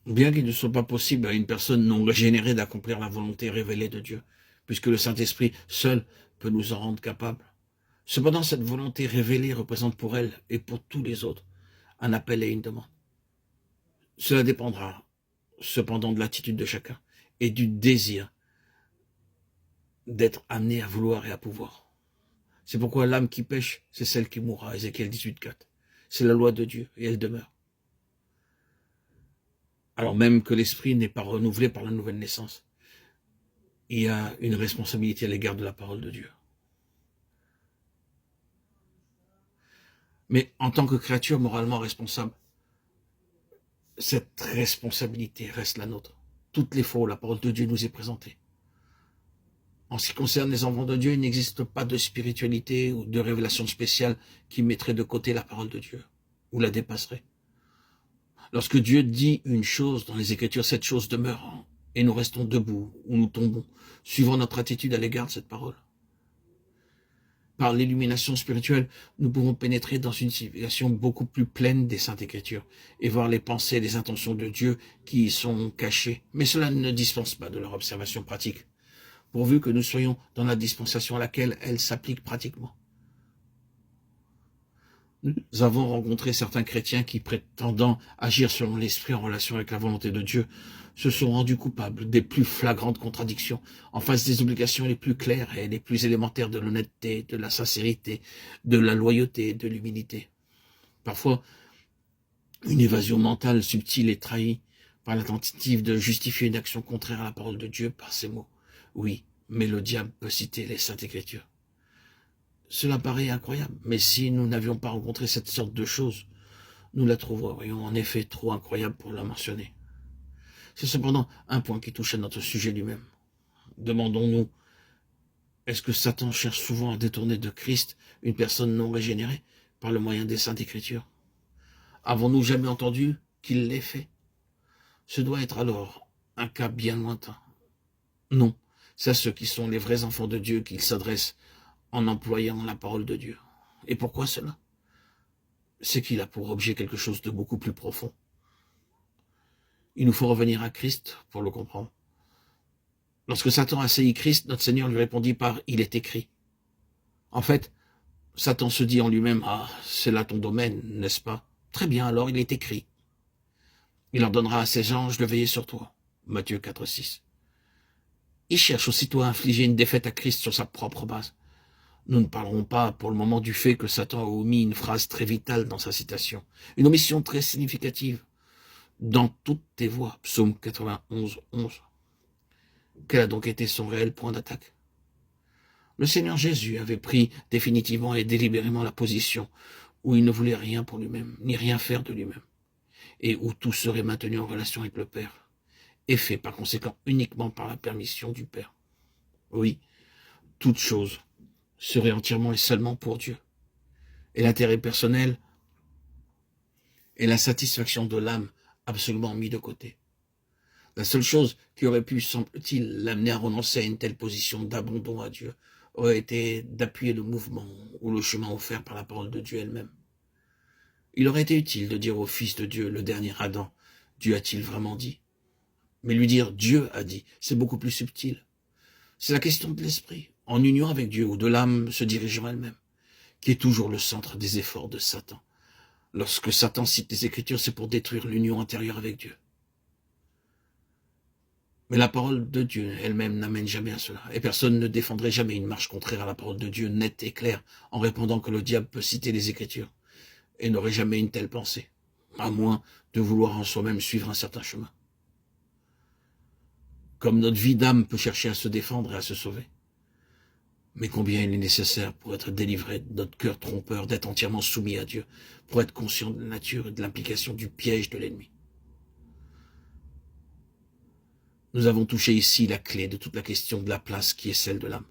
Bien qu'il ne soit pas possible à une personne non régénérée d'accomplir la volonté révélée de Dieu, puisque le Saint-Esprit seul peut nous en rendre capables. Cependant, cette volonté révélée représente pour elle et pour tous les autres un appel et une demande. Cela dépendra cependant de l'attitude de chacun et du désir d'être amené à vouloir et à pouvoir. C'est pourquoi l'âme qui pêche, c'est celle qui mourra. Ézéchiel 18,4. C'est la loi de Dieu et elle demeure. Alors même que l'esprit n'est pas renouvelé par la nouvelle naissance, il y a une responsabilité à l'égard de la parole de Dieu. Mais en tant que créature moralement responsable, cette responsabilité reste la nôtre. Toutes les fois où la parole de Dieu nous est présentée. En ce qui concerne les enfants de Dieu, il n'existe pas de spiritualité ou de révélation spéciale qui mettrait de côté la parole de Dieu ou la dépasserait. Lorsque Dieu dit une chose dans les Écritures, cette chose demeure et nous restons debout ou nous tombons, suivant notre attitude à l'égard de cette parole. Par l'illumination spirituelle, nous pouvons pénétrer dans une civilisation beaucoup plus pleine des Saintes Écritures et voir les pensées et les intentions de Dieu qui y sont cachées. Mais cela ne dispense pas de leur observation pratique, pourvu que nous soyons dans la dispensation à laquelle elle s'applique pratiquement. Nous avons rencontré certains chrétiens qui, prétendant agir selon l'esprit en relation avec la volonté de Dieu, se sont rendus coupables des plus flagrantes contradictions en face des obligations les plus claires et les plus élémentaires de l'honnêteté, de la sincérité, de la loyauté, de l'humilité. Parfois, une évasion mentale subtile et trahie par la tentative de justifier une action contraire à la parole de Dieu par ces mots. Oui, mais le diable peut citer les Saintes Écritures. Cela paraît incroyable, mais si nous n'avions pas rencontré cette sorte de choses, nous la trouverions en effet trop incroyable pour la mentionner. C'est cependant un point qui touche à notre sujet lui-même. Demandons-nous, est-ce que Satan cherche souvent à détourner de Christ une personne non régénérée par le moyen des Saintes Écritures? Avons-nous jamais entendu qu'il l'ait fait? Ce doit être alors un cas bien lointain. Non, c'est à ceux qui sont les vrais enfants de Dieu qu'il s'adresse en employant la parole de Dieu. Et pourquoi cela? C'est qu'il a pour objet quelque chose de beaucoup plus profond. Il nous faut revenir à Christ pour le comprendre. Lorsque Satan assaillit Christ, notre Seigneur lui répondit par « il est écrit ». En fait, Satan se dit en lui-même « ah, c'est là ton domaine, n'est-ce pas? Très bien, alors il est écrit. Il ordonnera à ses anges de veiller sur toi. » Matthieu 4, 6. Il cherche aussitôt à infliger une défaite à Christ sur sa propre base. Nous ne parlerons pas pour le moment du fait que Satan a omis une phrase très vitale dans sa citation, une omission très significative. Dans toutes tes voies, psaume 91, 11. Quel a donc été son réel point d'attaque? Le Seigneur Jésus avait pris définitivement et délibérément la position où il ne voulait rien pour lui-même, ni rien faire de lui-même, et où tout serait maintenu en relation avec le Père, et fait par conséquent uniquement par la permission du Père. Oui, toute chose serait entièrement et seulement pour Dieu. Et l'intérêt personnel et la satisfaction de l'âme absolument mis de côté. La seule chose qui aurait pu, semble-t-il, l'amener à renoncer à une telle position d'abandon à Dieu aurait été d'appuyer le mouvement ou le chemin offert par la parole de Dieu elle-même. Il aurait été utile de dire au Fils de Dieu, le dernier Adam, Dieu a-t-il vraiment dit? Mais lui dire Dieu a dit, c'est beaucoup plus subtil. C'est la question de l'esprit, en union avec Dieu ou de l'âme se dirigeant elle-même, qui est toujours le centre des efforts de Satan. Lorsque Satan cite les Écritures, c'est pour détruire l'union intérieure avec Dieu. Mais la parole de Dieu elle-même n'amène jamais à cela. Et personne ne défendrait jamais une marche contraire à la parole de Dieu nette et claire en répondant que le diable peut citer les Écritures et n'aurait jamais une telle pensée, à moins de vouloir en soi-même suivre un certain chemin. Comme notre vie d'âme peut chercher à se défendre et à se sauver. Mais combien il est nécessaire pour être délivré de notre cœur trompeur, d'être entièrement soumis à Dieu, pour être conscient de la nature et de l'implication du piège de l'ennemi. Nous avons touché ici la clé de toute la question de la place qui est celle de l'âme.